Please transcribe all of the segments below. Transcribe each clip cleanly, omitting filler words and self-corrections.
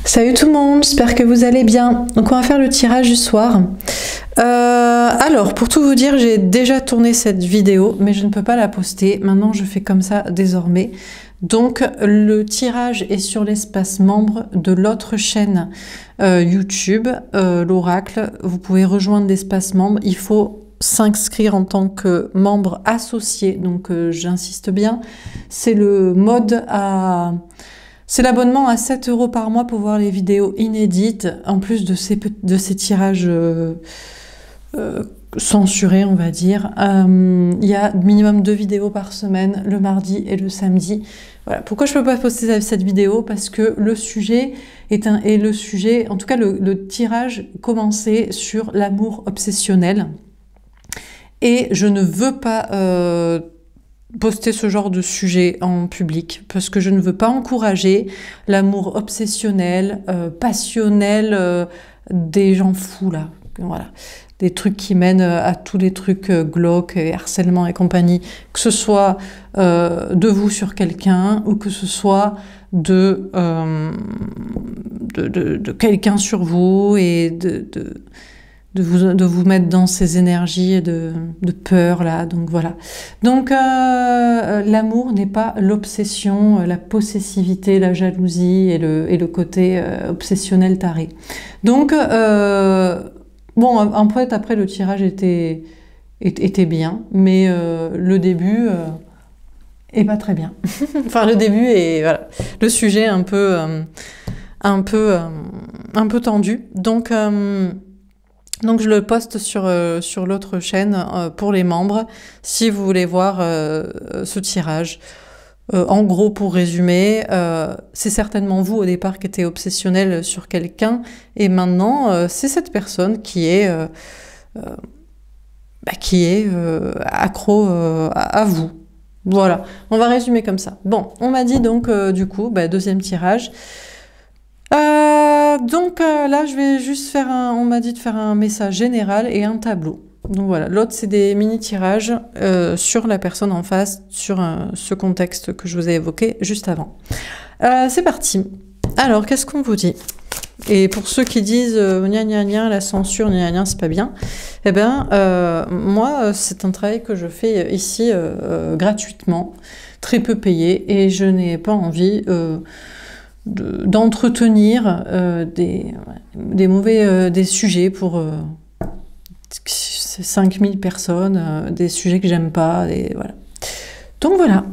Salut tout le monde, j'espère que vous allez bien. Donc on va faire le tirage du soir. Alors pour tout vous dire, j'ai déjà tourné cette vidéo, mais je ne peux pas la poster. Maintenant je fais comme ça désormais. Donc le tirage est sur l'espace membre de l'autre chaîne YouTube, l'Oracle. Vous pouvez rejoindre l'espace membre. Il faut s'inscrire en tant que membre associé. Donc j'insiste bien. C'est le mode à... C'est l'abonnement à 7 € par mois pour voir les vidéos inédites, en plus de ces tirages censurés, on va dire. Il y a minimum 2 vidéos par semaine, le mardi et le samedi. Voilà. Pourquoi je ne peux pas poster cette vidéo? Parce que le sujet en tout cas le tirage commençait sur l'amour obsessionnel. Et je ne veux pas... poster ce genre de sujet en public parce que je ne veux pas encourager l'amour obsessionnel, passionnel des gens fous là, voilà, des trucs qui mènent à tous les trucs glauques et harcèlement et compagnie, que ce soit de vous sur quelqu'un ou que ce soit de quelqu'un sur vous et de vous mettre dans ces énergies de peur là, donc voilà. Donc l'amour n'est pas l'obsession, la possessivité, la jalousie et le côté obsessionnel taré. Donc bon, en fait après le tirage était bien, mais le début est pas très bien. Enfin le début est voilà, le sujet un peu tendu. Donc je le poste sur l'autre chaîne pour les membres, si vous voulez voir ce tirage. En gros, pour résumer, c'est certainement vous au départ qui étiez obsessionnel sur quelqu'un, et maintenant c'est cette personne qui est accro à vous. Voilà, on va résumer comme ça. Bon, on m'a dit donc du coup, deuxième tirage. Donc là je vais juste faire on m'a dit de faire un message général et un tableau. Donc voilà, l'autre c'est des mini tirages sur la personne en face, sur ce contexte que je vous ai évoqué juste avant. C'est parti. Alors qu'est-ce qu'on vous dit? Et pour ceux qui disent gna gna gna, la censure, gna gna, c'est pas bien, eh ben moi c'est un travail que je fais ici gratuitement, très peu payé, et je n'ai pas envie d'entretenir des sujets pour 5000 personnes, des sujets que j'aime pas, voilà. Donc voilà.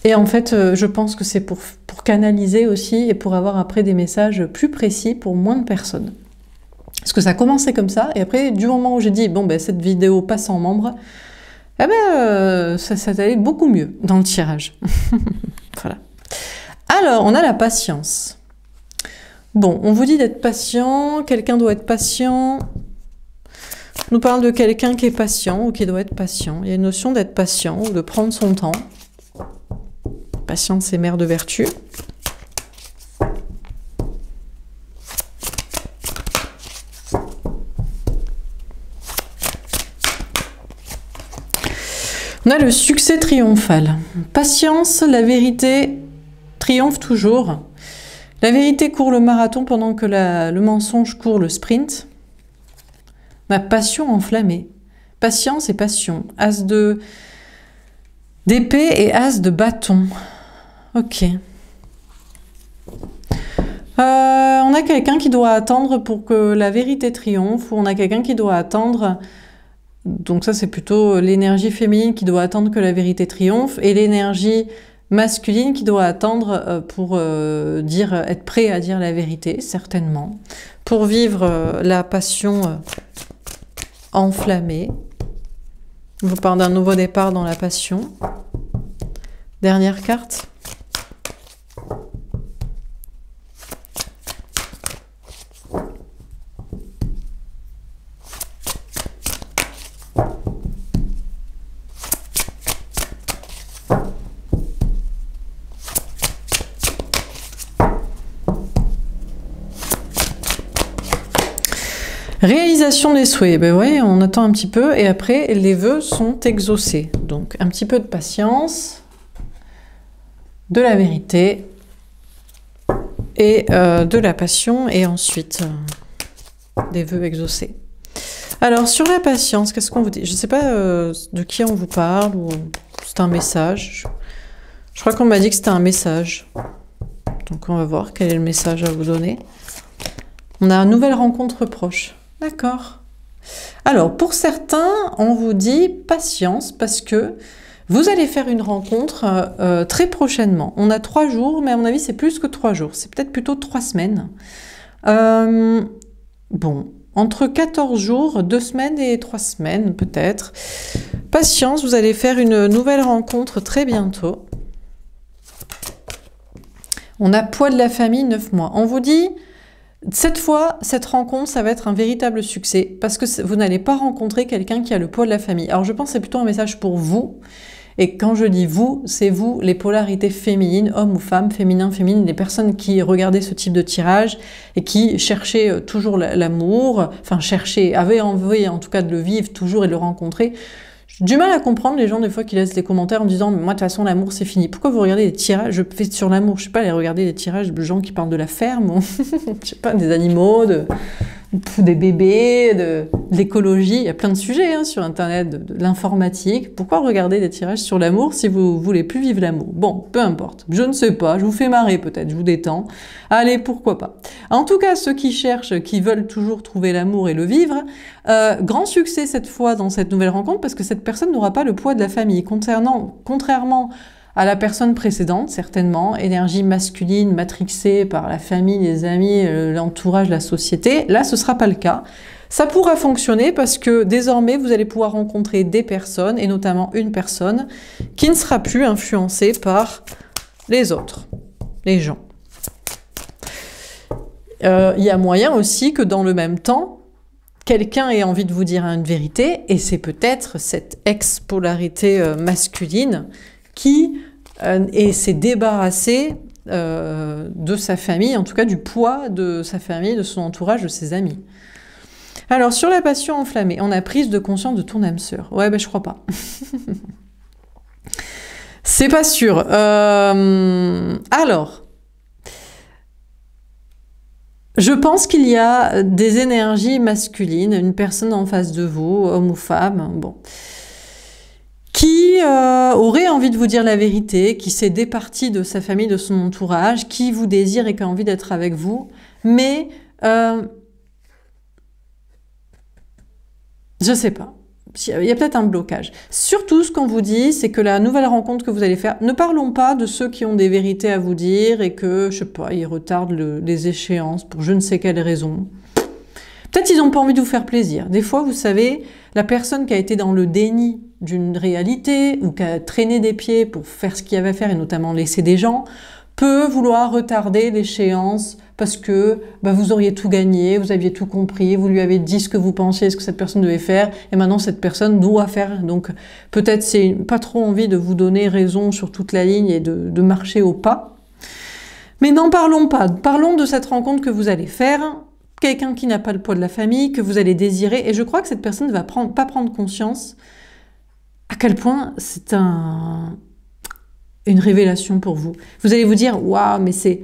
Et en fait, je pense que c'est pour canaliser aussi et pour avoir après des messages plus précis pour moins de personnes. Parce que ça a commencé comme ça, et après, du moment où j'ai dit, bon, cette vidéo passe en membre, eh ben, ça allait beaucoup mieux dans le tirage. Voilà. Alors, on a la patience. Bon, on vous dit d'être patient, quelqu'un doit être patient. On nous parle de quelqu'un qui est patient ou qui doit être patient. Il y a une notion d'être patient ou de prendre son temps. Patience est mère de vertu. On a le succès triomphal. Patience, la vérité triomphe toujours. La vérité court le marathon pendant que le mensonge court le sprint. Ma passion enflammée. Patience et passion. As d'épée et as de bâton. Ok. On a quelqu'un qui doit attendre pour que la vérité triomphe, ou on a quelqu'un qui doit attendre... Donc ça c'est plutôt l'énergie féminine qui doit attendre que la vérité triomphe, et l'énergie masculine qui doit attendre pour être prêt à dire la vérité, certainement, pour vivre la passion enflammée. Je vous parle d'un nouveau départ dans la passion. Dernière carte. Réalisation des souhaits, ben ouais, on attend un petit peu et après les vœux sont exaucés. Donc un petit peu de patience, de la vérité et de la passion, et ensuite des vœux exaucés. Alors, sur la patience, qu'est-ce qu'on vous dit? Je ne sais pas de qui on vous parle, ou c'est un message. Je crois qu'on m'a dit que c'était un message. Donc, on va voir quel est le message à vous donner. On a une nouvelle rencontre proche. D'accord. Alors, pour certains, on vous dit patience, parce que vous allez faire une rencontre très prochainement. On a 3 jours, mais à mon avis, c'est plus que 3 jours. C'est peut-être plutôt 3 semaines. Bon, entre 14 jours, 2 semaines et 3 semaines, peut-être. Patience, vous allez faire une nouvelle rencontre très bientôt. On a poids de la famille, 9 mois. On vous dit, cette fois, cette rencontre, ça va être un véritable succès, parce que vous n'allez pas rencontrer quelqu'un qui a le poids de la famille. Alors, je pense que c'est plutôt un message pour vous. Et quand je dis vous, c'est vous, les polarités féminines, hommes ou femmes, féminin, féminine, les personnes qui regardaient ce type de tirage et qui cherchaient toujours l'amour, enfin avaient envie en tout cas de le vivre toujours et de le rencontrer. J'ai du mal à comprendre les gens des fois qui laissent des commentaires en disant « moi de toute façon l'amour c'est fini ». Pourquoi vous regardez des tirages? Je fais sur l'amour, je sais pas, aller regarder des tirages de gens qui parlent de la ferme, ou je sais pas, des animaux, des bébés, de l'écologie, il y a plein de sujets hein, sur internet, de l'informatique. Pourquoi regarder des tirages sur l'amour si vous voulez plus vivre l'amour? Bon, peu importe, je ne sais pas, je vous fais marrer peut-être, je vous détends. Allez, pourquoi pas. En tout cas, ceux qui cherchent, qui veulent toujours trouver l'amour et le vivre, grand succès cette fois dans cette nouvelle rencontre, parce que cette personne n'aura pas le poids de la famille. Contrairement à la personne précédente, certainement, énergie masculine, matrixée par la famille, les amis, l'entourage, la société. Là, ce ne sera pas le cas. Ça pourra fonctionner parce que désormais, vous allez pouvoir rencontrer des personnes, et notamment une personne, qui ne sera plus influencée par les autres, les gens. Il y a moyen aussi que dans le même temps, quelqu'un ait envie de vous dire une vérité, et c'est peut-être cette ex-polarité masculine qui s'est débarrassé de sa famille, en tout cas du poids de sa famille, de son entourage, de ses amis. Alors, sur la passion enflammée, on a prise de conscience de ton âme sœur. Ouais, ben je crois pas. C'est pas sûr. Alors, je pense qu'il y a des énergies masculines, une personne en face de vous, homme ou femme, bon, qui aurait envie de vous dire la vérité, qui s'est départi de sa famille, de son entourage, qui vous désire et qui a envie d'être avec vous, mais je sais pas. Il y a peut-être un blocage. Surtout, ce qu'on vous dit, c'est que la nouvelle rencontre que vous allez faire, ne parlons pas de ceux qui ont des vérités à vous dire et que, je sais pas, ils retardent les échéances pour je ne sais quelle raison. Peut-être qu'ils n'ont pas envie de vous faire plaisir. Des fois, vous savez, la personne qui a été dans le déni d'une réalité ou qui a traîné des pieds pour faire ce qu'il y avait à faire et notamment laisser des gens, peut vouloir retarder l'échéance parce que vous auriez tout gagné, vous aviez tout compris, vous lui avez dit ce que vous pensiez, ce que cette personne devait faire, et maintenant cette personne doit faire. Donc peut-être c'est pas trop envie de vous donner raison sur toute la ligne et de marcher au pas. Mais n'en parlons pas. Parlons de cette rencontre que vous allez faire, quelqu'un qui n'a pas le poids de la famille, que vous allez désirer, et je crois que cette personne ne va pas prendre conscience à quel point c'est une révélation pour vous. Vous allez vous dire, waouh, mais c'est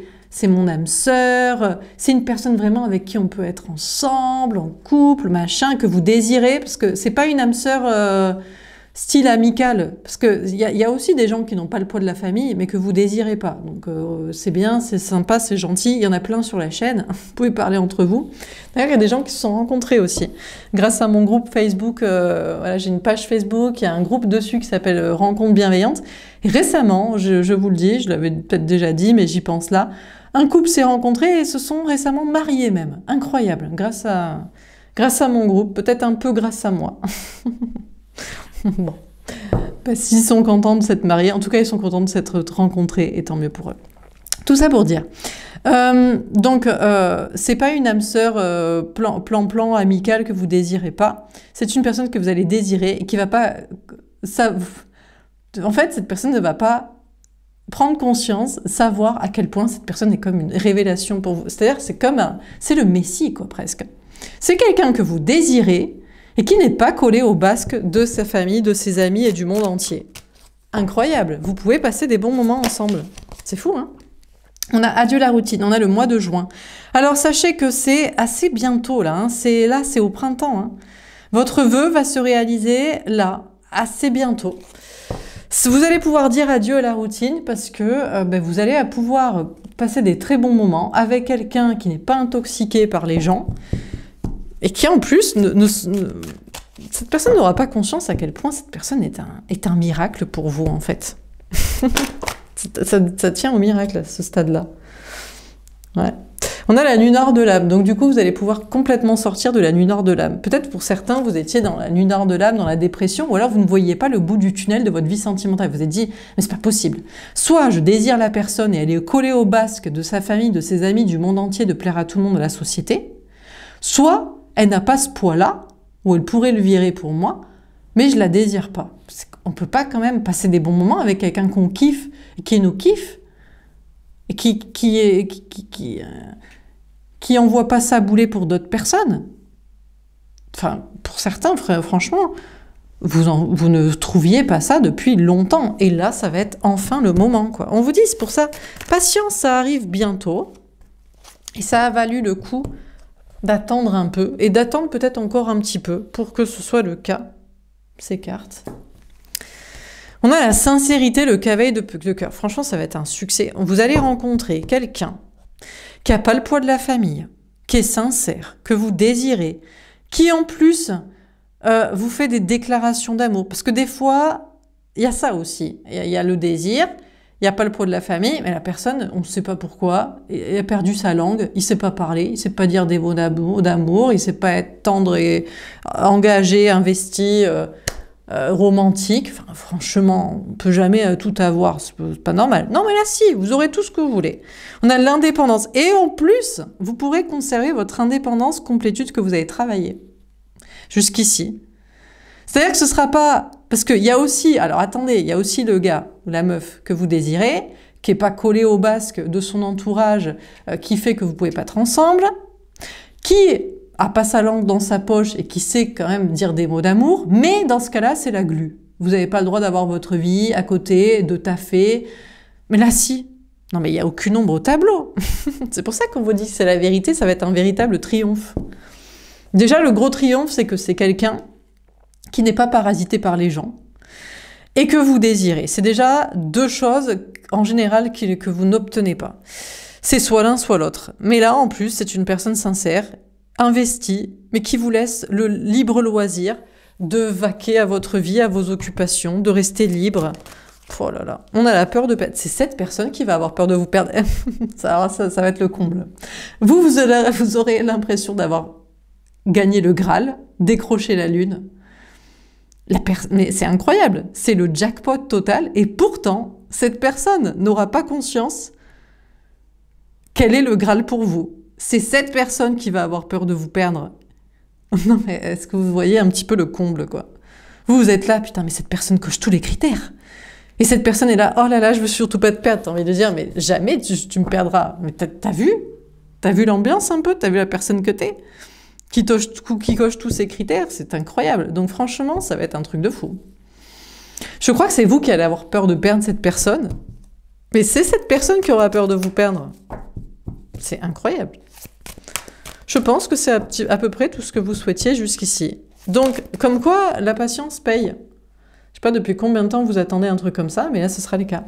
mon âme sœur, c'est une personne vraiment avec qui on peut être ensemble, en couple, machin, que vous désirez, parce que c'est pas une âme sœur style amical, parce que y a aussi des gens qui n'ont pas le poids de la famille, mais que vous désirez pas. Donc c'est bien, c'est sympa, c'est gentil, il y en a plein sur la chaîne, vous pouvez parler entre vous. D'ailleurs, il y a des gens qui se sont rencontrés aussi. Grâce à mon groupe Facebook, voilà, j'ai une page Facebook, il y a un groupe dessus qui s'appelle Rencontres bienveillantes. Et récemment, je vous le dis, je l'avais peut-être déjà dit, mais j'y pense là, un couple s'est rencontré et se sont récemment mariés même. Incroyable, grâce à mon groupe, peut-être un peu grâce à moi. Bon, s'ils sont contents de s'être mariés, en tout cas ils sont contents de s'être rencontrés, et tant mieux pour eux. Tout ça pour dire. Donc, c'est pas une âme sœur plan amicale que vous désirez pas. C'est une personne que vous allez désirer et qui va pas... En fait, cette personne ne va pas prendre conscience, savoir à quel point cette personne est comme une révélation pour vous. C'est-à-dire, c'est le Messie, quoi, presque. C'est quelqu'un que vous désirez et qui n'est pas collé au basque de sa famille, de ses amis et du monde entier. Incroyable. Vous pouvez passer des bons moments ensemble. C'est fou, hein? On a adieu la routine, on a le mois de juin. Alors sachez que c'est assez bientôt là, hein. C'est au printemps. Hein. Votre vœu va se réaliser là, assez bientôt. Vous allez pouvoir dire adieu à la routine parce que vous allez pouvoir passer des très bons moments avec quelqu'un qui n'est pas intoxiqué par les gens et qui en plus, cette personne n'aura pas conscience à quel point cette personne est un miracle pour vous en fait. Ça tient au miracle à ce stade-là. Ouais. On a la nuit noire de l'âme, donc du coup vous allez pouvoir complètement sortir de la nuit noire de l'âme. Peut-être pour certains vous étiez dans la nuit noire de l'âme, dans la dépression, ou alors vous ne voyiez pas le bout du tunnel de votre vie sentimentale. Vous vous êtes dit, mais c'est pas possible. Soit je désire la personne et elle est collée au basque de sa famille, de ses amis, du monde entier, de plaire à tout le monde de la société, soit elle n'a pas ce poids-là, ou elle pourrait le virer pour moi, mais je la désire pas. On peut pas quand même passer des bons moments avec quelqu'un qu'on kiffe, qui nous kiffe, et qui envoie pas ça bouler pour d'autres personnes. Enfin, pour certains, franchement, vous ne trouviez pas ça depuis longtemps. Et là, ça va être enfin le moment, quoi. On vous dit, c'est pour ça, patience, ça arrive bientôt. Et ça a valu le coup d'attendre un peu, et d'attendre peut-être encore un petit peu, pour que ce soit le cas. Ces cartes. On a la sincérité, le cavalier de cœur. Franchement, ça va être un succès. Vous allez rencontrer quelqu'un qui n'a pas le poids de la famille, qui est sincère, que vous désirez, qui en plus vous fait des déclarations d'amour. Parce que des fois, il y a ça aussi. Il y a le désir, il n'y a pas le poids de la famille, mais la personne, on ne sait pas pourquoi, il a perdu sa langue, il ne sait pas parler, il ne sait pas dire des mots d'amour, il ne sait pas être tendre et engagé, investi, romantique. Enfin, franchement, on ne peut jamais tout avoir, c'est pas normal. Non, mais là, si, vous aurez tout ce que vous voulez. On a l'indépendance. Et en plus, vous pourrez conserver votre indépendance, complétude que vous avez travaillé jusqu'ici. C'est-à-dire que ce ne sera pas... Parce qu'il y a aussi... Alors attendez, il y a aussi le gars ou la meuf que vous désirez, qui n'est pas collé au basque de son entourage, qui fait que vous ne pouvez pas être ensemble, qui a pas sa langue dans sa poche et qui sait quand même dire des mots d'amour, mais dans ce cas-là, c'est la glu. Vous n'avez pas le droit d'avoir votre vie à côté, de taffer. Mais là, si. Non, mais il n'y a aucune ombre au tableau. C'est pour ça qu'on vous dit que c'est la vérité, ça va être un véritable triomphe. Déjà, le gros triomphe, c'est que c'est quelqu'un qui n'est pas parasité par les gens et que vous désirez. C'est déjà deux choses, en général, que vous n'obtenez pas. C'est soit l'un, soit l'autre. Mais là, en plus, c'est une personne sincère, investie, mais qui vous laisse le libre loisir de vaquer à votre vie, à vos occupations, de rester libre. Oh là là, on a la peur de perdre. C'est cette personne qui va avoir peur de vous perdre. ça va être le comble. Vous aurez l'impression d'avoir gagné le Graal, décroché la lune. Mais c'est incroyable, c'est le jackpot total, et pourtant, cette personne n'aura pas conscience quel est le Graal pour vous. C'est cette personne qui va avoir peur de vous perdre. Non mais est-ce que vous voyez un petit peu le comble, quoi? Vous êtes là, putain, mais cette personne coche tous les critères. Et cette personne est là, oh là là, je veux surtout pas te perdre. T'as envie de dire, mais jamais tu me perdras. Mais t'as vu? T'as vu l'ambiance un peu? T'as vu la personne que t'es? Qui coche tous ces critères, c'est incroyable. Donc franchement, ça va être un truc de fou. Je crois que c'est vous qui allez avoir peur de perdre cette personne, mais c'est cette personne qui aura peur de vous perdre. C'est incroyable. Je pense que c'est à peu près tout ce que vous souhaitiez jusqu'ici. Donc, comme quoi, la patience paye. Je ne sais pas depuis combien de temps vous attendez un truc comme ça, mais là, ce sera le cas.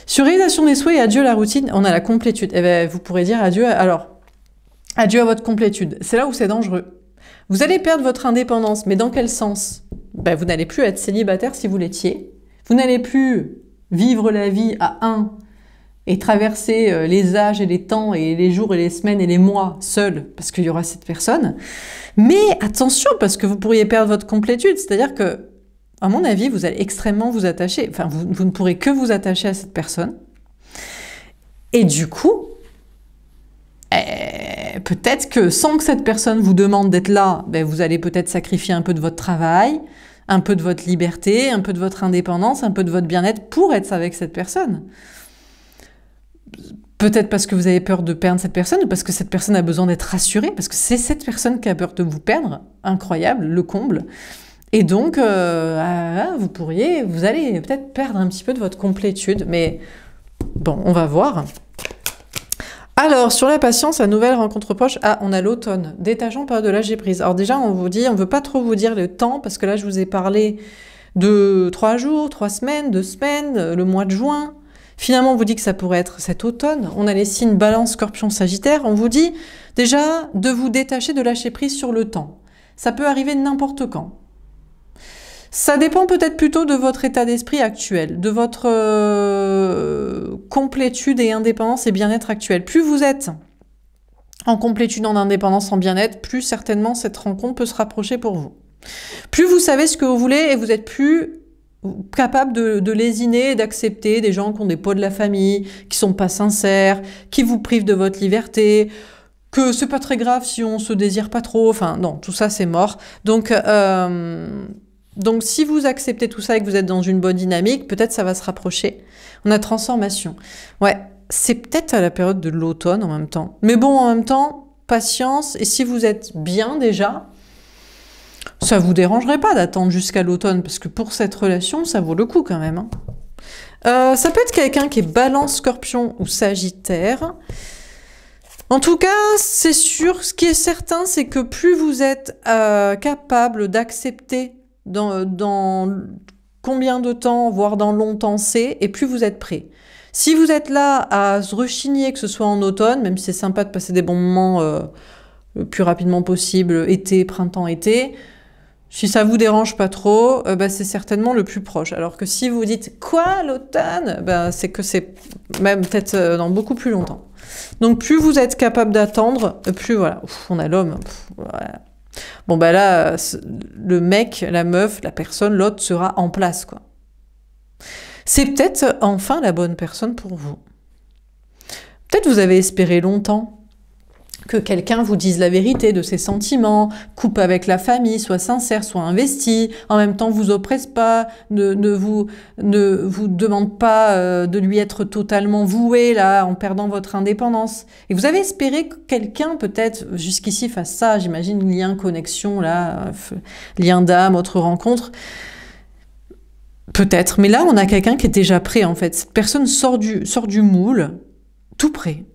Sur réalisation des souhaits et adieu à la routine, on a la complétude. Eh bien, vous pourrez dire adieu alors... Adieu à votre complétude. C'est là où c'est dangereux. Vous allez perdre votre indépendance, mais dans quel sens? Ben, vous n'allez plus être célibataire si vous l'étiez. Vous n'allez plus vivre la vie à un et traverser les âges et les temps et les jours et les semaines et les mois seul parce qu'il y aura cette personne. Mais attention, parce que vous pourriez perdre votre complétude. C'est-à-dire que, à mon avis, vous allez extrêmement vous attacher. Enfin, vous ne pourrez que vous attacher à cette personne. Et du coup... peut-être que sans que cette personne vous demande d'être là, ben vous allez peut-être sacrifier un peu de votre travail, un peu de votre liberté, un peu de votre indépendance, un peu de votre bien-être pour être avec cette personne. Peut-être parce que vous avez peur de perdre cette personne, ou parce que cette personne a besoin d'être rassurée, parce que c'est cette personne qui a peur de vous perdre. Incroyable, le comble. Et donc, vous allez peut-être perdre un petit peu de votre complétude, mais bon, on va voir. Alors, sur la patience, la nouvelle rencontre proche, ah, on a l'automne, détachant période de lâcher prise. Alors déjà, on vous dit, on veut pas trop vous dire le temps, parce que là, je vous ai parlé de 3 jours, 3 semaines, 2 semaines, le mois de juin. Finalement, on vous dit que ça pourrait être cet automne. On a les signes Balance, Scorpion, Sagittaire. On vous dit déjà de vous détacher, de lâcher prise sur le temps. Ça peut arriver n'importe quand. Ça dépend peut-être plutôt de votre état d'esprit actuel, de votre complétude et indépendance et bien-être actuel. Plus vous êtes en complétude, en indépendance, en bien-être, plus certainement cette rencontre peut se rapprocher pour vous. Plus vous savez ce que vous voulez et vous êtes plus capable de lésiner et d'accepter des gens qui ont des poids de la famille, qui sont pas sincères, qui vous privent de votre liberté, que c'est pas très grave si on se désire pas trop, enfin non, tout ça c'est mort. Donc si vous acceptez tout ça et que vous êtes dans une bonne dynamique, peut-être ça va se rapprocher. On a transformation. Ouais, c'est peut-être à la période de l'automne en même temps. Mais bon, en même temps, patience, et si vous êtes bien déjà, ça vous dérangerait pas d'attendre jusqu'à l'automne, parce que pour cette relation, ça vaut le coup quand même. Hein. Ça peut être quelqu'un qui est Balance, Scorpion ou Sagittaire. En tout cas, c'est sûr, ce qui est certain, c'est que plus vous êtes capable d'accepter dans combien de temps, voire dans longtemps c'est, et plus vous êtes prêt. Si vous êtes là à se rechigner, que ce soit en automne, même si c'est sympa de passer des bons moments le plus rapidement possible, été, printemps, été, si ça vous dérange pas trop, c'est certainement le plus proche. Alors que si vous dites « Quoi, l'automne ?» c'est que c'est même peut-être dans beaucoup plus longtemps. Donc plus vous êtes capable d'attendre, plus voilà. Ouf, on a l'homme. Voilà. Bon là, le mec, la meuf, la personne, l'autre sera en place, quoi. C'est peut-être enfin la bonne personne pour vous. Peut-être vous avez espéré longtemps que quelqu'un vous dise la vérité de ses sentiments, coupe avec la famille, soit sincère, soit investi, en même temps vous oppresse pas, ne vous demande pas de lui être totalement voué là en perdant votre indépendance. Et vous avez espéré que quelqu'un peut-être jusqu'ici fasse ça, j'imagine lien, connexion là, lien d'âme, autre rencontre. Peut-être, mais là on a quelqu'un qui est déjà prêt en fait. Cette personne sort du moule, tout prêt.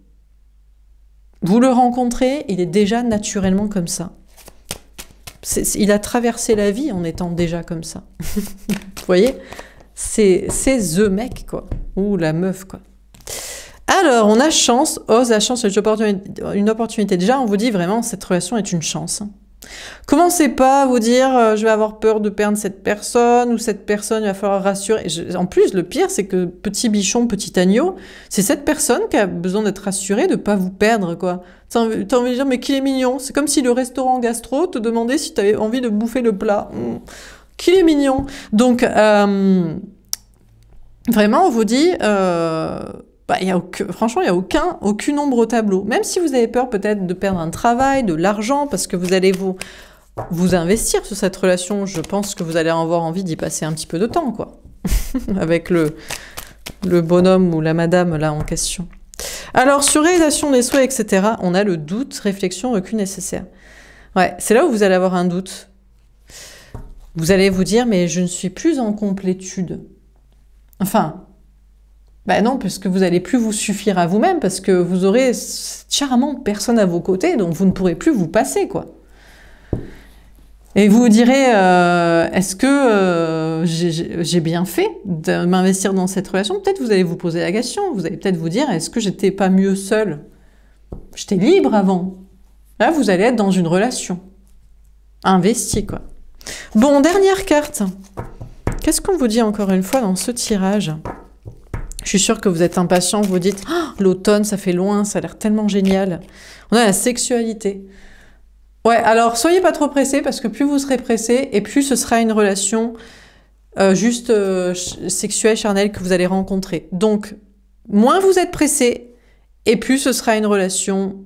Vous le rencontrez, il est déjà naturellement comme ça. Il a traversé la vie en étant déjà comme ça. Vous voyez? C'est the mec, quoi. Ou la meuf, quoi. Alors, on a chance, ose la chance, une opportunité. Déjà, on vous dit vraiment, cette relation est une chance. Commencez pas à vous dire je vais avoir peur de perdre cette personne ou cette personne, il va falloir rassurer. En plus, le pire, c'est que petit bichon, petit agneau, c'est cette personne qui a besoin d'être rassurée, de pas vous perdre, quoi. T'as envie de dire, mais qu'il est mignon. C'est comme si le restaurant gastro te demandait si tu avais envie de bouffer le plat. Qu'il est mignon. Donc, vraiment, on vous dit... franchement, il n'y a aucune ombre au tableau. Même si vous avez peur peut-être de perdre un travail, de l'argent, parce que vous allez vous investir sur cette relation, je pense que vous allez avoir envie d'y passer un petit peu de temps, quoi. Avec le bonhomme ou la madame là en question. Alors, sur réalisation des souhaits, etc., on a le doute, réflexion, recul nécessaire. Ouais, c'est là où vous allez avoir un doute. Vous allez vous dire, mais je ne suis plus en complétude. Enfin... non, parce que vous n'allez plus vous suffire à vous-même, parce que vous aurez charmante personne à vos côtés, donc vous ne pourrez plus vous passer, quoi. Et vous vous direz, est-ce que j'ai bien fait de m'investir dans cette relation? Peut-être vous allez vous poser la question, vous allez peut-être vous dire, est-ce que j'étais pas mieux seule? J'étais libre avant. Là, vous allez être dans une relation. Investie, quoi. Bon, dernière carte. Qu'est-ce qu'on vous dit encore une fois dans ce tirage? Je suis sûre que vous êtes impatient, vous dites oh, « l'automne, ça fait loin, ça a l'air tellement génial ». On a la sexualité. Ouais, alors soyez pas trop pressés, parce que plus vous serez pressés, et plus ce sera une relation juste sexuelle, charnelle que vous allez rencontrer. Donc, moins vous êtes pressés, et plus ce sera une relation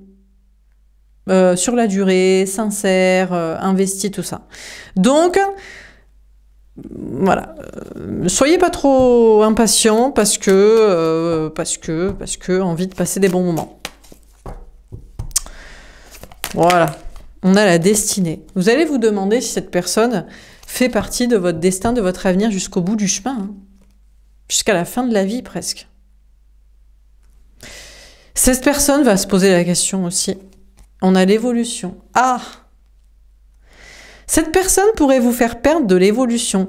sur la durée, sincère, investie, tout ça. Donc... Voilà, soyez pas trop impatients parce que envie de passer des bons moments. Voilà, on a la destinée. Vous allez vous demander si cette personne fait partie de votre destin, de votre avenir jusqu'au bout du chemin, hein. Jusqu'à la fin de la vie presque. Cette personne va se poser la question aussi. On a l'évolution. Ah! Cette personne pourrait vous faire perdre de l'évolution.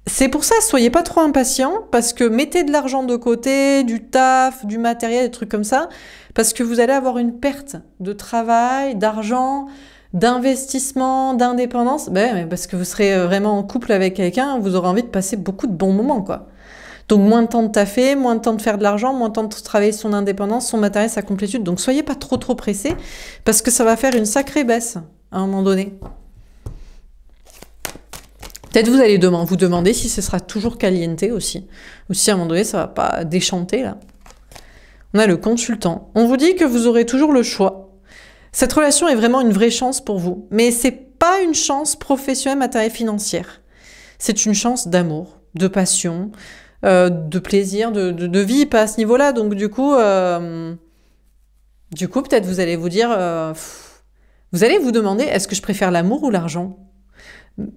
C'est pour ça, soyez pas trop impatient, parce que mettez de l'argent de côté, du taf, du matériel, des trucs comme ça, parce que vous allez avoir une perte de travail, d'argent, d'investissement, d'indépendance, ben, parce que vous serez vraiment en couple avec quelqu'un, vous aurez envie de passer beaucoup de bons moments, quoi. Donc moins de temps de taffer, moins de temps de faire de l'argent, moins de temps de travailler son indépendance, son matériel, sa complétude. Donc soyez pas trop pressés, parce que ça va faire une sacrée baisse à un moment donné. Peut-être vous allez vous demander si ce sera toujours caliente aussi. Ou si à un moment donné, ça va pas déchanter là. On a le consultant. On vous dit que vous aurez toujours le choix. Cette relation est vraiment une vraie chance pour vous. Mais c'est pas une chance professionnelle, matérielle, financière. C'est une chance d'amour, de passion, de plaisir, de vie, pas à ce niveau-là. Donc du coup peut-être vous allez vous dire... vous allez vous demander, est-ce que je préfère l'amour ou l'argent ?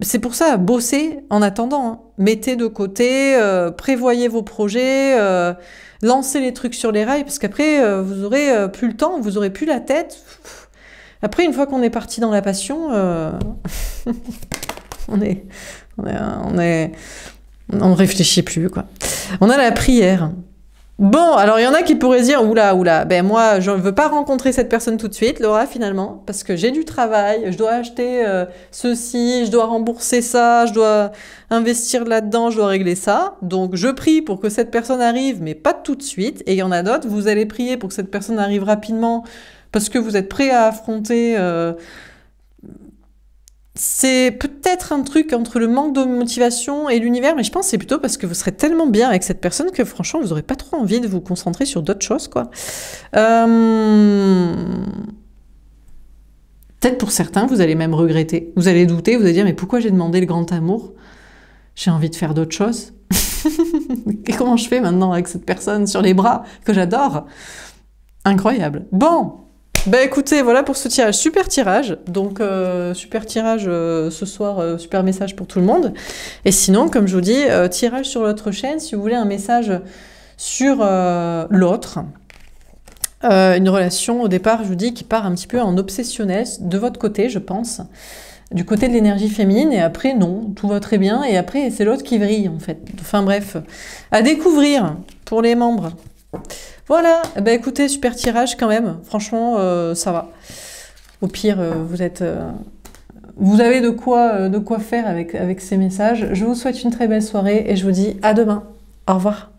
C'est pour ça, bossez en attendant. Hein. Mettez de côté, prévoyez vos projets, lancez les trucs sur les rails, parce qu'après, vous aurez plus le temps, vous aurez plus la tête. Après, une fois qu'on est parti dans la passion, on réfléchit plus, quoi. On a la prière. Bon, alors il y en a qui pourraient dire, oula, ben moi je ne veux pas rencontrer cette personne tout de suite, Laura, finalement, parce que j'ai du travail, je dois acheter ceci, je dois rembourser ça, je dois investir là-dedans, je dois régler ça. Donc je prie pour que cette personne arrive, mais pas tout de suite. Et il y en a d'autres, vous allez prier pour que cette personne arrive rapidement, parce que vous êtes prêt à affronter... C'est peut-être un truc entre le manque de motivation et l'univers, mais je pense que c'est plutôt parce que vous serez tellement bien avec cette personne que franchement, vous n'aurez pas trop envie de vous concentrer sur d'autres choses, quoi. Peut-être pour certains, vous allez même regretter. Vous allez douter, vous allez dire, mais pourquoi j'ai demandé le grand amour? J'ai envie de faire d'autres choses. Et comment je fais maintenant avec cette personne sur les bras que j'adore? Incroyable. Bon, bah écoutez, voilà pour ce tirage. Super tirage. Donc, super tirage ce soir, super message pour tout le monde. Et sinon, comme je vous dis, tirage sur l'autre chaîne, si vous voulez un message sur l'autre. Une relation, au départ, je vous dis, qui part un petit peu en obsessionnel, de votre côté, je pense. Du côté de l'énergie féminine, et après, non, tout va très bien. Et après, c'est l'autre qui vrille, en fait. Enfin bref, à découvrir pour les membres. Voilà, bah écoutez, super tirage quand même, franchement, ça va. Au pire, vous avez de quoi faire avec ces messages. Je vous souhaite une très belle soirée et je vous dis à demain. Au revoir.